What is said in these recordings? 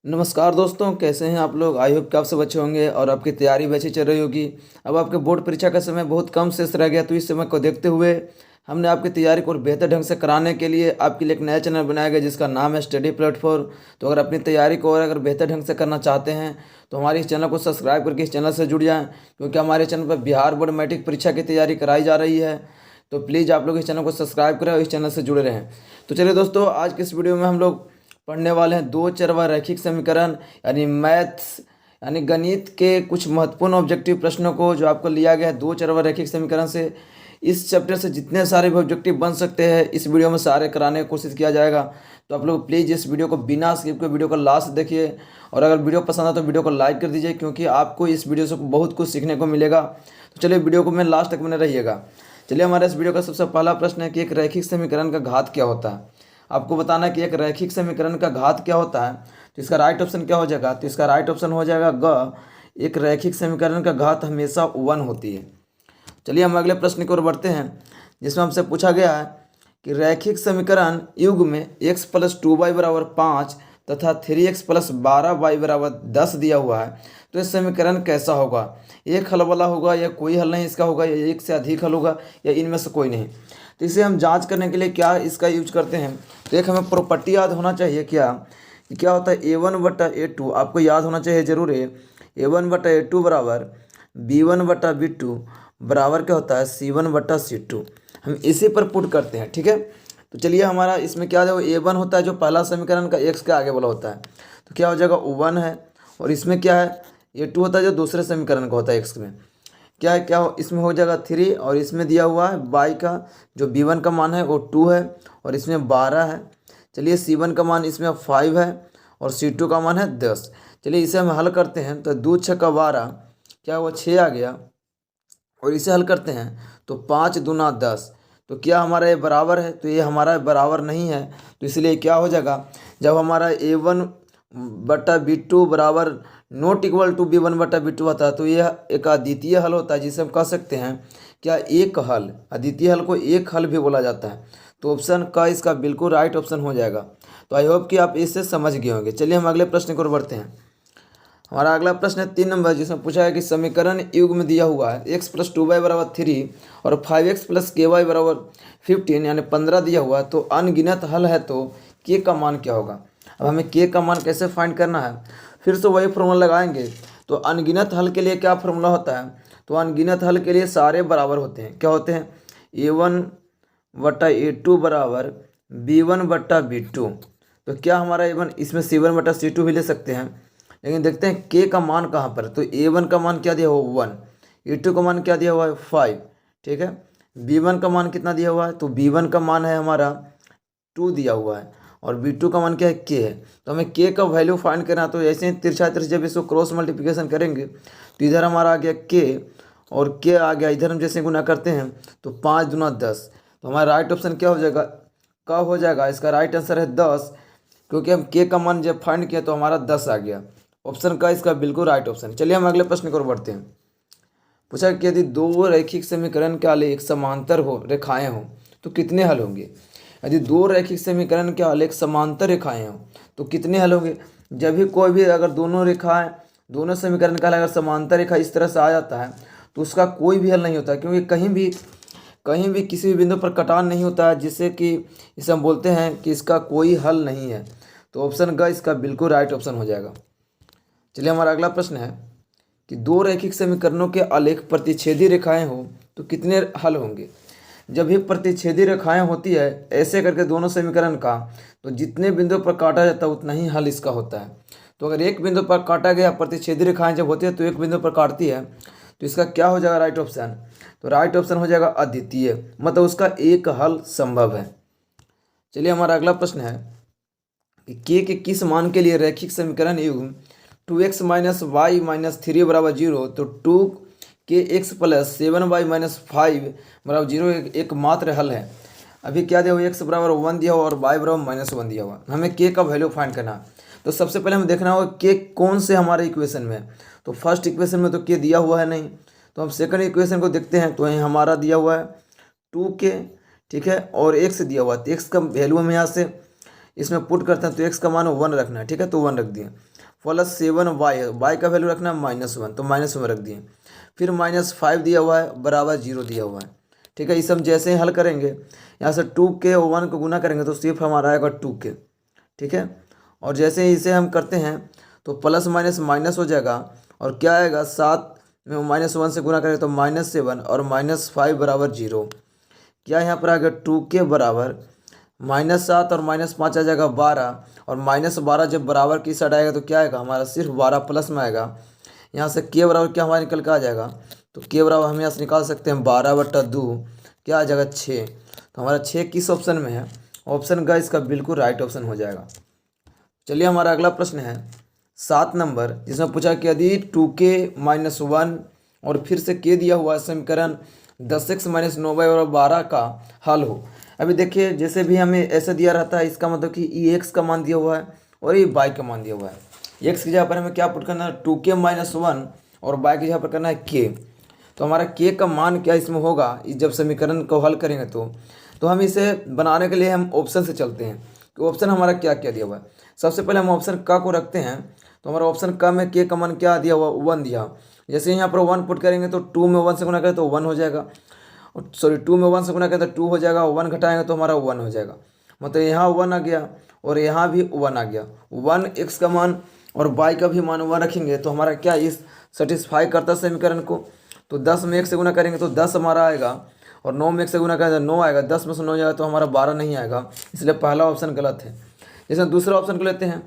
नमस्कार दोस्तों, कैसे हैं आप लोग। आई होप कि आप सब अच्छे होंगे और आपकी तैयारी भी अच्छी चल रही होगी। अब आपके बोर्ड परीक्षा का समय बहुत कम शेष रह गया, तो इस समय को देखते हुए हमने आपकी तैयारी को और बेहतर ढंग से कराने के लिए आपके लिए एक नया चैनल बनाया गया जिसका नाम है स्टडी प्लेटफॉर्म। तो अगर अपनी तैयारी को और अगर बेहतर ढंग से करना चाहते हैं तो हमारे इस चैनल को सब्सक्राइब करके इस चैनल से जुड़ जाएँ, क्योंकि हमारे चैनल पर बिहार बोर्ड मैट्रिक परीक्षा की तैयारी कराई जा रही है। तो प्लीज़ आप लोग इस चैनल को सब्सक्राइब करें और इस चैनल से जुड़े रहें। तो चलिए दोस्तों, आज के इस वीडियो में हम लोग पढ़ने वाले हैं दो चर व रैखिक समीकरण यानी मैथ्स यानी गणित के कुछ महत्वपूर्ण ऑब्जेक्टिव प्रश्नों को जो आपको लिया गया है दो चर व रैखिक समीकरण से। इस चैप्टर से जितने सारे भी ऑब्जेक्टिव बन सकते हैं इस वीडियो में सारे कराने की कोशिश किया जाएगा। तो आप लोग प्लीज़ इस वीडियो को बिना स्किप के वीडियो को लास्ट देखिए, और अगर वीडियो पसंद आए तो वीडियो को लाइक कर दीजिए, क्योंकि आपको इस वीडियो से बहुत कुछ सीखने को मिलेगा। तो चलिए वीडियो को में लास्ट तक बने रहिएगा। चलिए, हमारे इस वीडियो का सबसे पहला प्रश्न है कि एक रैखिक समीकरण का घात क्या होता है। आपको बताना है कि एक रैखिक समीकरण का घात क्या होता है। तो इसका राइट ऑप्शन क्या हो जाएगा, तो इसका राइट ऑप्शन हो जाएगा ग। एक रैखिक समीकरण का घात हमेशा 1 होती है। चलिए हम अगले प्रश्न की ओर बढ़ते हैं, जिसमें हमसे पूछा गया है कि रैखिक समीकरण युग में x + 2y = 5 तथा 3x + 12y = 10 दिया हुआ है, तो इस समीकरण कैसा होगा। एक हल वाला होगा या कोई हल नहीं इसका होगा, या एक से अधिक हल होगा, या इनमें से कोई नहीं। तो इसे हम जांच करने के लिए क्या इसका यूज करते हैं, तो एक हमें प्रॉपर्टी याद होना चाहिए क्या होता है A1/A2। आपको याद होना चाहिए जरूर है। A1/A2 बराबर B1/B2 बराबर क्या होता है C1/C2। हम इसी पर पुट करते हैं, ठीक है। तो चलिए, हमारा इसमें क्या है, A1 होता है जो पहला समीकरण का x के आगे वाला होता है, तो क्या हो जाएगा 1 है। और इसमें क्या है A2 होता है जो दूसरे समीकरण का होता है x में। क्या है इसमें हो जाएगा 3, और इसमें दिया हुआ है y का जो B1 का मान है वो 2 है, और इसमें 12 है। चलिए, C1 का मान इसमें 5 है और C2 का मान है 10। चलिए इसे हम हल करते हैं, तो 2 × 6 = 12, क्या हुआ 6 आ गया। और इसे हल करते हैं तो 5 दूना 10, तो क्या हमारा ये बराबर है, तो ये हमारा बराबर नहीं है। तो इसलिए क्या हो जाएगा, जब हमारा A1/B2 बराबर नॉट इक्वल टू B1/B2 होता है, तो यह एक अद्वितीय हल होता है, जिसे हम कह सकते हैं क्या एक हल। अद्वितीय हल को एक हल भी बोला जाता है। तो ऑप्शन का इसका बिल्कुल राइट ऑप्शन हो जाएगा। तो आई होप कि आप इससे समझ गए होंगे। चलिए हम अगले प्रश्न की ओर बढ़ते हैं। हमारा अगला प्रश्न है 3 नंबर, जिसमें पूछा है कि समीकरण युग में दिया हुआ है x + 2y = 3 और 5x + ky = 15 यानी 15 दिया हुआ है, तो अनगिनत हल है, तो k का मान क्या होगा। अब हमें k का मान कैसे फाइंड करना है, फिर से वही फॉर्मूला लगाएंगे। तो अनगिनत हल के लिए क्या फॉर्मूला होता है, तो अनगिनत हल के लिए सारे बराबर होते हैं। क्या होते हैं, A1/A2 बराबर B1/B2। तो क्या हमारा A1 इसमें C1/C2 भी ले सकते हैं, लेकिन देखते हैं के का मान कहाँ पर। तो A1 का मान क्या दिया हुआ 1, A2 का मान क्या दिया हुआ है 5, ठीक है। B1 का मान कितना दिया हुआ है, तो B1 का मान है हमारा 2 दिया हुआ है, और B2 का मान क्या है के है। तो हमें के का वैल्यू फाइंड करना है। तो ऐसे ही तिरछा जब इसको क्रॉस मल्टीप्लिकेशन करेंगे तो इधर हमारा आ गया के, और के आ गया इधर। हम जैसे गुना करते हैं तो 5 दूना 10, तो हमारा राइट ऑप्शन क्या हो जाएगा, कब हो जाएगा। इसका राइट आंसर है 10, क्योंकि हम के का मान जब फाइंड किया तो हमारा 10 आ गया। ऑप्शन का इसका बिल्कुल राइट ऑप्शन। चलिए हम अगले प्रश्न की ओर बढ़ते हैं। पूछा कि यदि दो रैखिक समीकरण के आलेख समांतर हो रेखाएं हो तो कितने हल होंगे। यदि दो रैखिक समीकरण के आलेख समांतर रेखाएं हो तो कितने हल होंगे। जब भी कोई भी अगर दोनों रेखाएं दोनों समीकरण का अगर समांतर रेखा इस तरह से आ जाता है तो उसका कोई भी हल नहीं होता, क्योंकि कहीं भी किसी भी बिंदु पर कटान नहीं होता है, जिससे कि इसे हम बोलते हैं कि इसका कोई हल नहीं है। तो ऑप्शन ग इसका बिल्कुल राइट ऑप्शन हो जाएगा। चलिए हमारा अगला प्रश्न है कि दो रैखिक समीकरणों के आलेख प्रतिच्छेदी रेखाएं हो तो कितने हल होंगे। जब भी प्रतिच्छेदी रेखाएं होती है ऐसे करके दोनों समीकरण का, तो जितने बिंदु पर काटा जाता है उतना ही हल इसका होता है। तो अगर एक बिंदु पर काटा गया, प्रतिच्छेदी रेखाएं जब होती है तो एक बिंदु पर काटती है, तो इसका क्या हो जाएगा राइट ऑप्शन, तो राइट ऑप्शन हो जाएगा अद्वितीय, मतलब उसका एक हल संभव है। चलिए हमारा अगला प्रश्न है कि के किस मान के लिए रैखिक समीकरण युग 2x - y - 3 = 0, तो 2kx + 7y - 5 = 0 एकमात्र हल है। अभी क्या दिया हुआ, x बराबर 1 दिया हुआ और y बराबर -1 दिया हुआ। हमें k का वैल्यू फाइंड करना है। तो सबसे पहले हमें देखना होगा k कौन से हमारे इक्वेशन में है। तो फर्स्ट इक्वेशन में तो k दिया हुआ है नहीं, तो हम सेकंड इक्वेशन को देखते हैं। तो यहीं हमारा दिया हुआ है 2k, ठीक है, और x दिया हुआ है। तो x का वैल्यू हम यहाँ से इसमें पुट करते हैं, तो x का मान 1 रखना है, ठीक है, तो 1 रख दिए। प्लस 7y है, y का वैल्यू रखना है -1, तो -1 रख दिए। फिर -5 दिया हुआ है बराबर 0 दिया हुआ है। ठीक है, इसे हम जैसे ही हल करेंगे, यहाँ से 2k और 1 को गुना करेंगे तो सिर्फ हमारा आएगा 2k। ठीक है, और जैसे ही इसे हम करते हैं तो प्लस माइनस माइनस हो जाएगा, और क्या आएगा 7 में -1 से गुना करेंगे तो -7 और -5 बराबर 0। क्या यहाँ पर आ गया 2k बराबर -7 और -5 आ जाएगा 12, और -12 जब बराबर की साइड आएगा तो क्या आएगा हमारा सिर्फ 12 प्लस में आएगा। यहाँ से k बराबर क्या हमारा निकल के आ जाएगा, तो k बराबर हम यहाँ से निकाल सकते हैं 12/2, क्या आ जाएगा 6। तो हमारा 6 किस ऑप्शन में है, ऑप्शन का इसका बिल्कुल राइट ऑप्शन हो जाएगा। चलिए हमारा अगला प्रश्न है 7 नंबर, जिसमें पूछा कि यदि 2k - 1 और फिर से k दिया हुआ समीकरण 10x - 9y/12 का हल हो। अभी देखिए जैसे भी हमें ऐसे दिया रहता है, इसका मतलब कि ये x का मान दिया हुआ है और ये y का मान दिया हुआ है। x की जगह पर हमें क्या पुट करना है 2k - 1 और y की जगह पर करना है k। तो हमारा k का मान क्या इसमें होगा, जब समीकरण को हल करेंगे तो हम इसे बनाने के लिए हम ऑप्शन से चलते हैं कि ऑप्शन हमारा क्या क्या दिया हुआ है। सबसे पहले हम ऑप्शन क को रखते हैं, तो हमारा ऑप्शन क में k का मान क्या दिया हुआ 1 दिया। जैसे यहाँ पर 1 पुट करेंगे तो 2 में 1 से गुना करें तो 1 हो जाएगा, और सॉरी 2 में 1 से गुना करें तो 2 हो जाएगा, 1 घटाएंगे तो हमारा 1 हो जाएगा। मतलब यहाँ 1 आ गया और यहाँ भी 1 आ गया। 1 x का मान और y का भी मान 1 रखेंगे तो हमारा क्या इस सेटिस्फाई करता है समीकरण को। तो 10 में 1 से गुना करेंगे तो 10 हमारा आएगा, और 9 में 1 से गुना करेंगे तो 9 आएगा। 10 में से 9 जाएगा तो हमारा 12 नहीं आएगा, इसलिए पहला ऑप्शन गलत है। जैसे दूसरा ऑप्शन को लेते हैं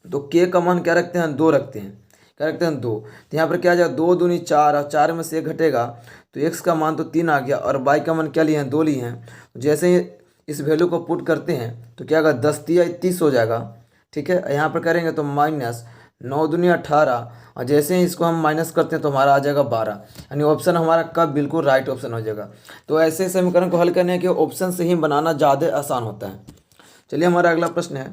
तो k का मान क्या रखते हैं 2 रखते हैं, क्या रखते हैं 2। तो यहाँ पर क्या आ जाएगा 2 दूनी 4, और 4 में से 1 घटेगा तो x का मान तो 3 आ गया, और y का मान क्या लिए हैं 2 लिए हैं। तो जैसे ही इस वैल्यू को पुट करते हैं तो क्या होगा 10 तिया 30 हो जाएगा। ठीक है, यहाँ पर करेंगे तो -9 दूनी 18, और जैसे ही इसको हम माइनस करते हैं तो हमारा आ जाएगा 12, यानी ऑप्शन हमारा कब बिल्कुल राइट ऑप्शन हो जाएगा। तो ऐसे समीकरण को हल करने के ऑप्शन से ही बनाना ज़्यादा आसान होता है। चलिए हमारा अगला प्रश्न है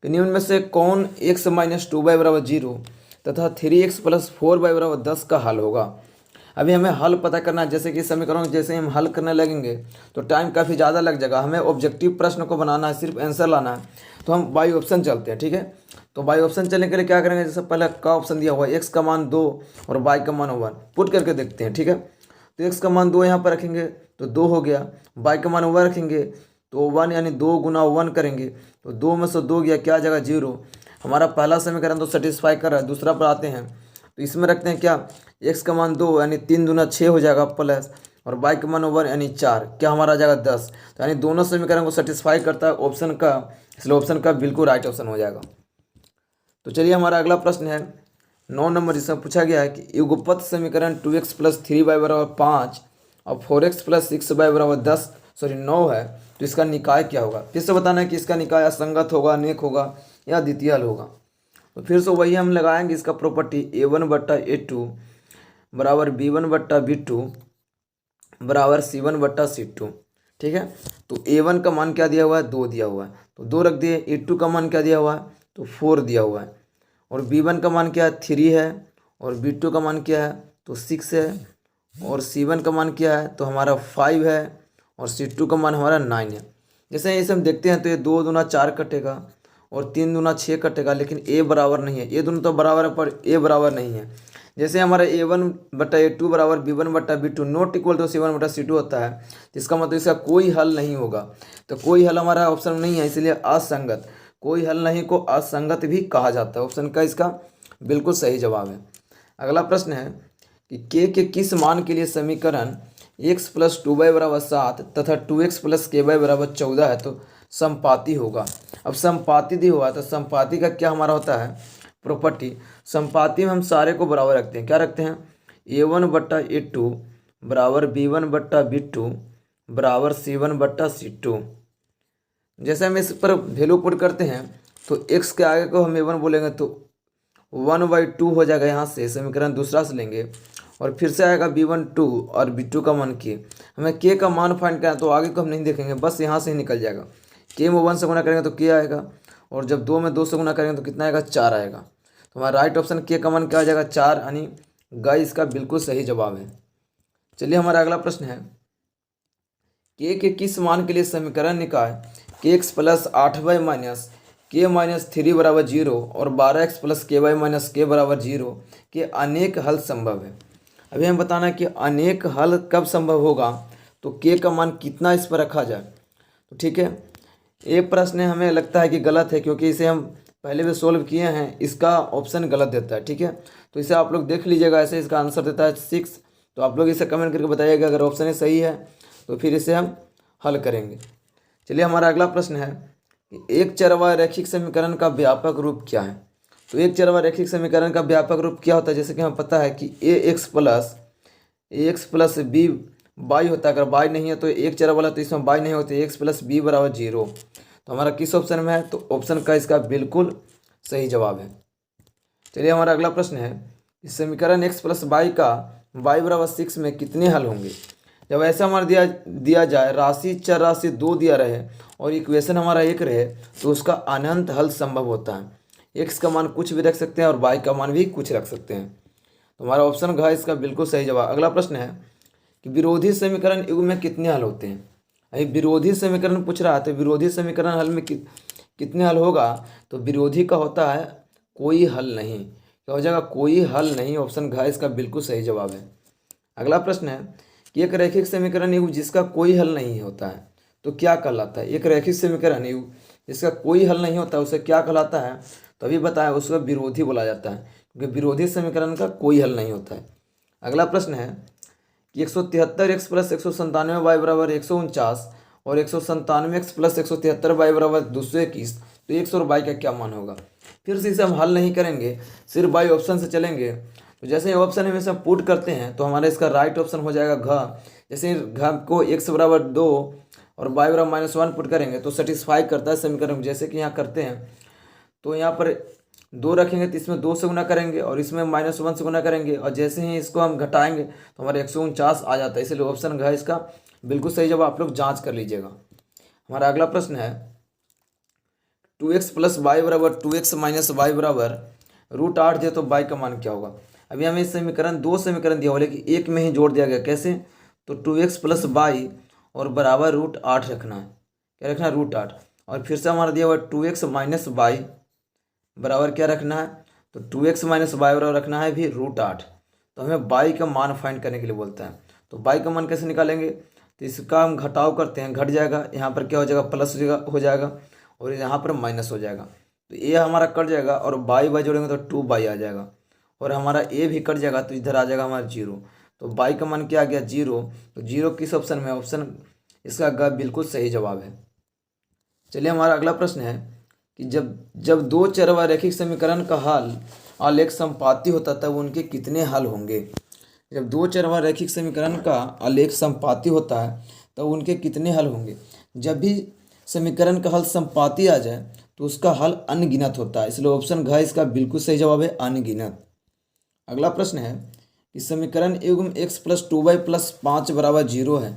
कि निम्न में से कौन x - 2y बराबर 0 तथा 3x + 4y बराबर 10 का हल होगा। अभी हमें हल पता करना है। जैसे कि समीकरण जैसे हम हल करने लगेंगे तो टाइम काफ़ी ज़्यादा लग जाएगा। हमें ऑब्जेक्टिव प्रश्न को बनाना है, सिर्फ आंसर लाना है, तो हम बाई ऑप्शन चलते हैं। ठीक है, तो बाई ऑप्शन चलने के लिए क्या करेंगे, जैसे पहले का ऑप्शन दिया हुआ है x का मान 2 और y का मान 1, पुट करके देखते हैं। ठीक है, तो x का मान 2 यहाँ पर रखेंगे तो 2 हो गया, y का मान 1 रखेंगे तो 1, यानी 2 गुना 1 करेंगे तो 2 में से 2 गया, क्या आ जाएगा 0। हमारा पहला समीकरण तो सेटिस्फाई कर रहा है। दूसरा पर आते हैं तो इसमें रखते हैं क्या x का मान 2 यानी 3 दूना 6 हो जाएगा प्लस, और y का मान 1 यानी 4, क्या हमारा आ जाएगा 10। तो यानी दोनों समीकरण को सेटिस्फाई करता है ऑप्शन का, इसलिए ऑप्शन का बिल्कुल राइट ऑप्शन हो जाएगा। तो चलिए हमारा अगला प्रश्न है 9 नंबर, जिसमें पूछा गया है कि युगपत समीकरण 2x + 3y बराबर 5 और 4x + 6y बराबर 9 है, तो इसका निकाय क्या होगा। फिर से बताना है कि इसका निकाय असंगत होगा, नेक होगा या द्वितीय हल होगा। तो फिर से वही हम लगाएंगे इसका प्रॉपर्टी a1/a2 बराबर b1/b2 बराबर c1/c2। ठीक है, तो a1 का मान क्या दिया हुआ है 2 दिया हुआ है तो 2 रख दिए। a2 का मान क्या दिया हुआ है तो 4 दिया हुआ है, और b1 का मान क्या है 3 है, और b2 का मान क्या है तो 6 है, और c1 का मान क्या है तो हमारा 5 है, और c2 का मान हमारा 9 है। जैसे इसे हम देखते हैं तो ये 2 दूना 4 कटेगा और 3 दूना 6 कटेगा, लेकिन a बराबर नहीं है। ये दोनों तो बराबर है पर a बराबर नहीं है। जैसे हमारा a1/a2 बराबर b1/b2 not equal to c1/c2 होता है, इसका मतलब इसका कोई हल नहीं होगा। तो कोई हल हमारा ऑप्शन नहीं है, इसलिए असंगत, कोई हल नहीं को असंगत भी कहा जाता है। ऑप्शन का इसका बिल्कुल सही जवाब है। अगला प्रश्न है कि k के किस मान के लिए समीकरण x + 2y बराबर 7 तथा 2x + ky बराबर 14 है तो समपाती होगा। अब समपाती दी हुआ तो समपाती का क्या हमारा होता है प्रॉपर्टी, समपाती में हम सारे को बराबर रखते हैं। क्या रखते हैं a1/a2 बराबर b1/b2 बराबर c1/c2। जैसे हम इस पर वैल्यू पुट करते हैं तो x के आगे को हम a1 बोलेंगे तो 1/2 हो जाएगा। यहाँ से समीकरण दूसरा से लेंगे और फिर से आएगा b1/2 और b2 का मान k। हमें k का मान फाइंड करना है तो आगे को हम नहीं देखेंगे, बस यहाँ से ही निकल जाएगा। k में 1 से गुना करेंगे तो k आएगा, और जब 2 में 2 से गुना करेंगे तो कितना आएगा 4 आएगा। तो हमारा राइट ऑप्शन k का मान क्या आ जाएगा 4, यानी गाइस इसका बिल्कुल सही जवाब है। चलिए हमारा अगला प्रश्न है k के किस मान के लिए समीकरण निकाय kx + 8y - के माइनस थ्री बराबर जीरो और 12x प्लस के वाई माइनस के बराबर जीरो के अनेक हल संभव है। अभी हमें बताना है कि अनेक हल कब संभव होगा, तो के का मान कितना इस पर रखा जाए। तो ठीक है, ये प्रश्न हमें लगता है कि गलत है, क्योंकि इसे हम पहले भी सोल्व किए हैं, इसका ऑप्शन गलत देता है। ठीक है, तो इसे आप लोग देख लीजिएगा, ऐसे इसका आंसर देता है 6। तो आप लोग इसे कमेंट करके बताइएगा, अगर ऑप्शन सही है तो फिर इसे हम हल करेंगे। चलिए, हमारा अगला प्रश्न है कि एक चरवाहा रैखिक समीकरण का व्यापक रूप क्या है। तो एक चरवाहा रैखिक समीकरण का व्यापक रूप क्या होता है, जैसे कि हमें पता है कि ए एक्स प्लस बी बाई होता है। अगर बाई नहीं है तो एक चर वाला, तो इसमें बाई नहीं होती, एक्स प्लस बी बराबर जीरो। तो हमारा किस ऑप्शन में है, तो ऑप्शन का इसका बिल्कुल सही जवाब है। चलिए, हमारा अगला प्रश्न है कि समीकरण एक्स प्लस बाई का बाई बराबर 6 में कितने हल होंगे। जब ऐसा हमारा दिया जाए, राशि चर राशि 2 दिया रहे और इक्वेशन हमारा 1 रहे, तो उसका अनंत हल संभव होता है। एक्स का मान कुछ भी रख सकते हैं और बाई का मान भी कुछ रख सकते हैं। तो हमारा ऑप्शन घ इसका बिल्कुल सही जवाब। अगला प्रश्न है कि विरोधी समीकरण युग में कितने हल होते हैं। अभी विरोधी समीकरण पूछ रहा है, तो विरोधी समीकरण हल में कितने हल होगा, तो विरोधी का होता है कोई हल नहीं। क्या हो जाएगा, कोई हल नहीं। ऑप्शन घ इसका बिल्कुल सही जवाब है। अगला प्रश्न है कि एक रैखिक समीकरण युग जिसका कोई हल नहीं होता है, तो क्या कहलाता है। एक रैखिक समीकरण युग जिसका कोई हल नहीं होता है, उसे क्या कहलाता है, तो अभी बताया, उसका विरोधी बोला जाता है, क्योंकि विरोधी समीकरण का कोई हल नहीं होता है। अगला प्रश्न है कि 173 एक्स प्लस 197 वाई बराबर 149 और 197 एक्स प्लस 173 वाई बराबर 221, तो एक्स और वाई का क्या मान होगा। फिर से इसे हम हल नहीं करेंगे, सिर्फ बाई ऑप्शन से चलेंगे। तो जैसे ही ऑप्शन में से पुट करते हैं, तो हमारा इसका राइट ऑप्शन हो जाएगा घ। जैसे घ को एक्स बराबर 2 और वाई बराबर -1 पुट करेंगे तो सेटिस्फाई करता है समीकरण। जैसे कि यहाँ करते हैं, तो यहाँ पर 2 रखेंगे तो इसमें 2 से गुना करेंगे और इसमें -1 से गुना करेंगे, और जैसे ही इसको हम घटाएंगे तो हमारे 149 आ जाता है। इसलिए ऑप्शन घ इसका बिल्कुल सही जवाब। आप लोग जांच कर लीजिएगा। हमारा अगला प्रश्न है 2x प्लस वाई बराबर 2x माइनस वाई बराबर √8 दे तो वाई का मान क्या होगा। अभी हमें इस समीकरण 2 समीकरण दिया हुआ, लेकिन एक में ही जोड़ दिया गया। कैसे, तो 2x प्लस वाई और बराबर √8 रखना है। क्या रखना है, √8। और फिर से हमारा दिया हुआ 2x माइनस वाई बराबर क्या रखना है, तो 2x माइनस वाई बराबर रखना है भी √8। तो हमें बाई का मान फाइंड करने के लिए बोलता है। तो बाई का मान कैसे निकालेंगे, तो इसका हम घटाव करते हैं, घट जाएगा, यहाँ पर क्या हो जाएगा, प्लस हो जाएगा और यहाँ पर माइनस हो जाएगा। तो ये हमारा कट जाएगा और बाई बाई जोड़ेंगे तो 2 बाई आ जाएगा, और हमारा ए भी कट जाएगा, तो इधर आ जाएगा हमारा 0। तो बाई का मान क्या आ गया, 0। तो 0 किस ऑप्शन में, ऑप्शन इसका ग बिल्कुल सही जवाब है। चलिए, हमारा अगला प्रश्न है कि जब दो चरवाहा रैखिक समीकरण का हल आलेख संपाती होता है, तब उनके कितने हल होंगे। जब दो चरवाहा रैखिक समीकरण का आलेख संपाती होता है, तब उनके कितने हल होंगे। जब भी समीकरण का हल संपाती आ जाए तो उसका हल अनगिनत होता है, इसलिए ऑप्शन घ इसका बिल्कुल सही जवाब है, अनगिनत। अगला प्रश्न है कि समीकरण युग्म x प्लस 2y प्लस 5 बराबर 0 है,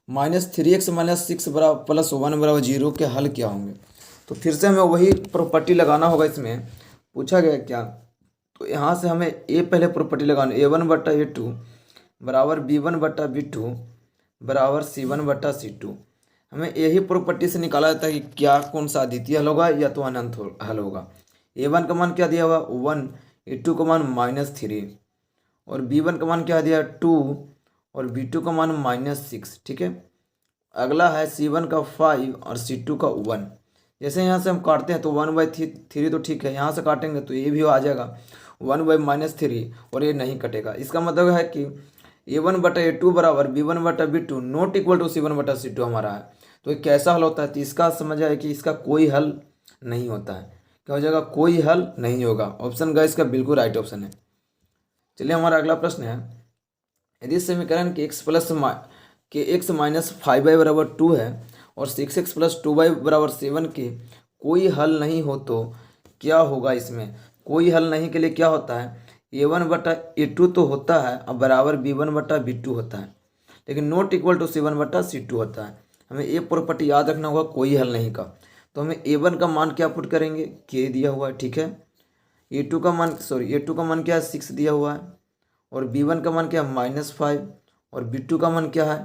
-3x माइनस 6 बराबर प्लस 1 बराबर 0 के हल क्या होंगे। तो फिर से हमें वही प्रॉपर्टी लगाना होगा। इसमें पूछा गया क्या, तो यहाँ से हमें पहले प्रॉपर्टी लगाना, a1/a2 बराबर b1/b2 बराबर c1/c2। हमें यही प्रॉपर्टी से निकाला जाता है कि क्या कौन सा अद्वितीय हल होगा या तो अनंत हल होगा। a1 का मान क्या दिया हुआ 1, a2 का मान -3 और b1 का मान क्या दिया 2 और b2 का मान -6। ठीक है, अगला है c1 का 5 और c2 का 1। जैसे यहाँ से हम काटते हैं तो 1/3 तो ठीक है, यहाँ से काटेंगे तो ये भी आ जाएगा 1/-3 और ये नहीं कटेगा। इसका मतलब है कि a1/a2 बराबर b1/b2 not equal to c1/c2 हमारा है। तो ये कैसा हल होता है, तो इसका समझ आए कि इसका कोई हल नहीं होता है। क्या हो जाएगा, कोई हल नहीं होगा। ऑप्शन ग इसका बिल्कुल राइट ऑप्शन है। चलिए, हमारा अगला प्रश्न है यदि समीकरण के x माइनस 5y बराबर 2 है और 6x प्लस 2y बराबर 7 के कोई हल नहीं हो तो क्या होगा। इसमें कोई हल नहीं के लिए क्या होता है, a1/a2 तो होता है अब बराबर b1/b2 होता है, लेकिन नॉट इक्वल टू c1/c2 होता है। हमें ये प्रॉपर्टी याद रखना होगा कोई हल नहीं का। तो हमें a1 का मान क्या पुट करेंगे, k दिया हुआ है। ठीक है, a2 का मान क्या है 6 दिया हुआ है, और b1 का मान क्या है -5 और b2 का मान क्या है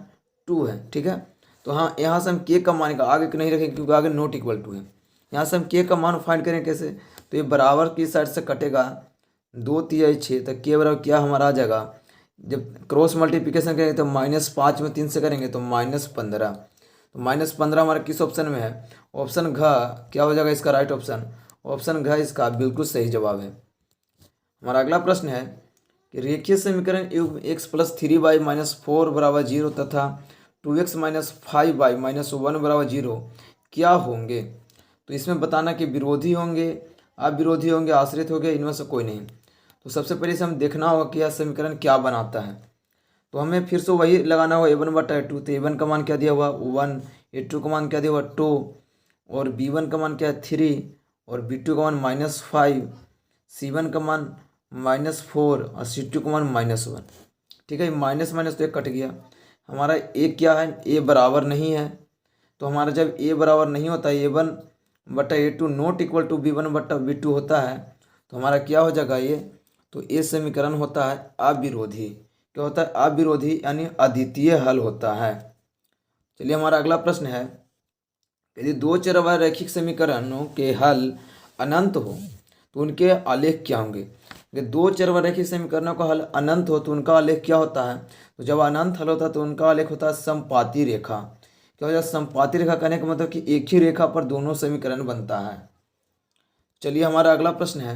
2 है। ठीक है, तो हाँ यहाँ से हम k का मान का आगे नहीं रखेंगे क्योंकि आगे नॉट इक्वल टू है। यहाँ से हम के का मान फाइंड करें कैसे, तो ये बराबर की साइड से कटेगा, 2 तिहाई 6, तो के बराबर क्या हमारा आ जाएगा, जब क्रॉस मल्टीप्लिकेशन करेंगे तो -5 में 3 से करेंगे तो -15, तो -15 हमारा किस ऑप्शन में है, ऑप्शन घ क्या हो जाएगा इसका राइट ऑप्शन घ इसका बिल्कुल सही जवाब है। हमारा अगला प्रश्न है कि रेखीय समीकरण युग्म x+3y-4 बराबर 0 तथा 2x - 5y-1 बराबर 0 क्या होंगे। तो इसमें बताना कि विरोधी होंगे, अविरोधी होंगे, आश्रित होंगे, इनमें से कोई नहीं। तो सबसे पहले से हम देखना होगा कि यह समीकरण क्या बनाता है। तो हमें फिर से वही लगाना होगा a1/2। तो a1 का मान क्या दिया हुआ 1, a2 का मान क्या दिया हुआ 2, और b1 का मान क्या है 3, और b2 का मान -5, c1 का मान -4 और c2 का मान -1। ठीक है, माइनस माइनस तो एक कट गया। हमारा a क्या है, a बराबर नहीं है। तो हमारा जब a बराबर नहीं होता है, a1/a2 not equal to b1/b2 होता है, तो हमारा क्या हो जाएगा ये, तो ये समीकरण होता है अविरोधी। क्या होता है, अविरोधी यानी अद्वितीय हल होता है। चलिए हमारा अगला प्रश्न है, यदि दो चरवाह रैखिक समीकरणों के हल अनंत हो तो उनके आलेख क्या होंगे। यदि दो चरवाह रैखिक समीकरणों का हल अनंत हो तो उनका आलेख क्या होता है, तो जब अनंत हल होता है तो उनका आलेख होता है समपाती रेखा। क्या हो जाए, समपाती रेखा कहने का मतलब कि एक ही रेखा पर दोनों समीकरण बनता है। चलिए हमारा अगला प्रश्न है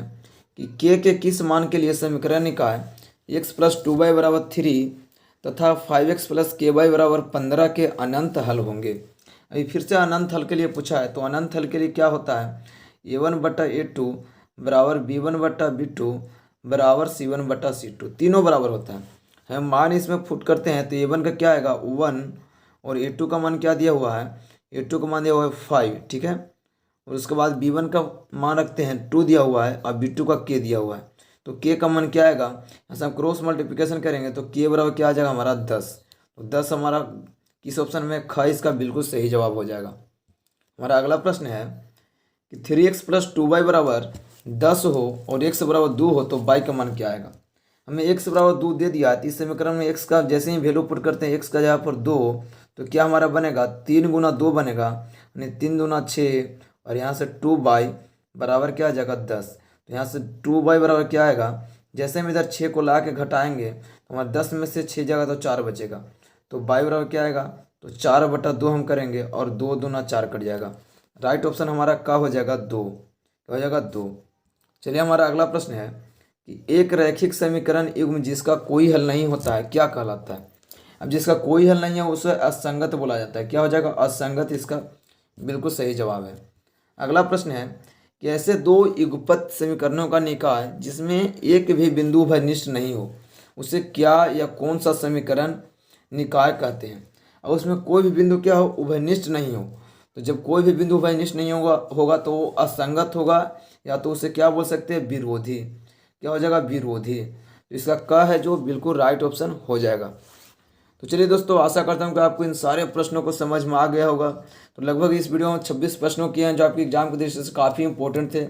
कि के किस मान के लिए समीकरण निकाय x+2y बराबर 3 तथा 5x + ky बराबर 15 के अनंत हल होंगे। अभी फिर से अनंत हल के लिए पूछा है, तो अनंत हल के लिए क्या होता है, a1/a2 बराबर b1/b2 बराबर c1/c2, तीनों बराबर होता है। हम मान इसमें फुट करते हैं तो a1 का क्या आएगा 1, और a2 का मान क्या दिया हुआ है, a2 का मान दिया हुआ है 5। ठीक है, और उसके बाद b1 का मान रखते हैं 2 दिया हुआ है, और b2 का k दिया हुआ है। तो k का मान क्या आएगा, ऐसा हम क्रॉस मल्टीप्लिकेशन करेंगे तो k बराबर क्या आ जाएगा हमारा 10। तो 10 हमारा किस ऑप्शन में, ख इसका बिल्कुल सही जवाब हो जाएगा। हमारा अगला प्रश्न है कि 3x + 2y बराबर 10 हो और x बराबर 2 हो तो y का मान क्या आएगा। हमें x बराबर 2 दे दिया, इस समीकरण में x का जैसे ही वैल्यू पुट करते हैं, x का जगह पर 2, तो क्या हमारा बनेगा 3 × 2 बनेगा, यानी 3 दूना 6, और यहाँ से 2y बराबर क्या आ जाएगा 10। तो यहाँ से 2y बराबर क्या आएगा, जैसे हम इधर 6 को ला के घटाएंगे तो हमारा 10 में से 6 जाएगा तो 4 बचेगा। तो y बराबर क्या आएगा, तो 4/2 हम करेंगे, और 2 दूना 4 कट जाएगा। राइट ऑप्शन हमारा क्या हो जाएगा 2, क्या हो जाएगा 2। चलिए हमारा अगला प्रश्न है कि एक रैखिक समीकरण युग्म जिसका कोई हल नहीं होता है क्या कहलाता है। अब जिसका कोई हल नहीं है उसे असंगत बोला जाता है। क्या हो जाएगा, असंगत इसका बिल्कुल सही जवाब है। अगला प्रश्न है कि ऐसे दो युगपत समीकरणों का निकाय जिसमें एक भी बिंदु उभयनिष्ठ नहीं हो उसे क्या या कौन सा समीकरण निकाय कहते हैं। और उसमें कोई भी बिंदु क्या हो, उभयनिष्ठ नहीं हो। तो जब कोई भी बिंदु उभयनिष्ठ नहीं होगा तो वो असंगत होगा, या तो उसे क्या बोल सकते हैं, विरोधी। क्या हो जाएगा, विरोधी। तो इसका क है जो बिल्कुल राइट ऑप्शन हो जाएगा। तो चलिए दोस्तों, आशा करता हूँ कि आपको इन सारे प्रश्नों को समझ में आ गया होगा। तो लगभग इस वीडियो में 26 प्रश्नों किए हैं जो आपकी एग्जाम की दृष्टि से काफ़ी इंपॉर्टेंट थे।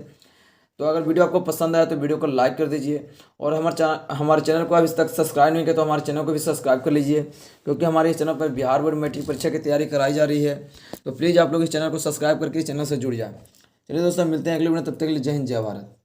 तो अगर वीडियो आपको पसंद आया तो वीडियो को लाइक कर दीजिए, और हमारे चैनल को अभी तक सब्सक्राइब नहीं किया तो हमारे चैनल को भी सब्सक्राइब कर लीजिए, क्योंकि हमारे इस चैनल पर बिहार बोर्ड मैट्रिक परीक्षा की तैयारी कराई जा रही है। तो प्लीज़ आप लोग इस चैनल को सब्सक्राइब करके इस चैनल से जुड़ जाएँ। चलिए दोस्तों, मिलते हैं अगले वीडियो, तब तक के लिए जय हिंद जय भारत।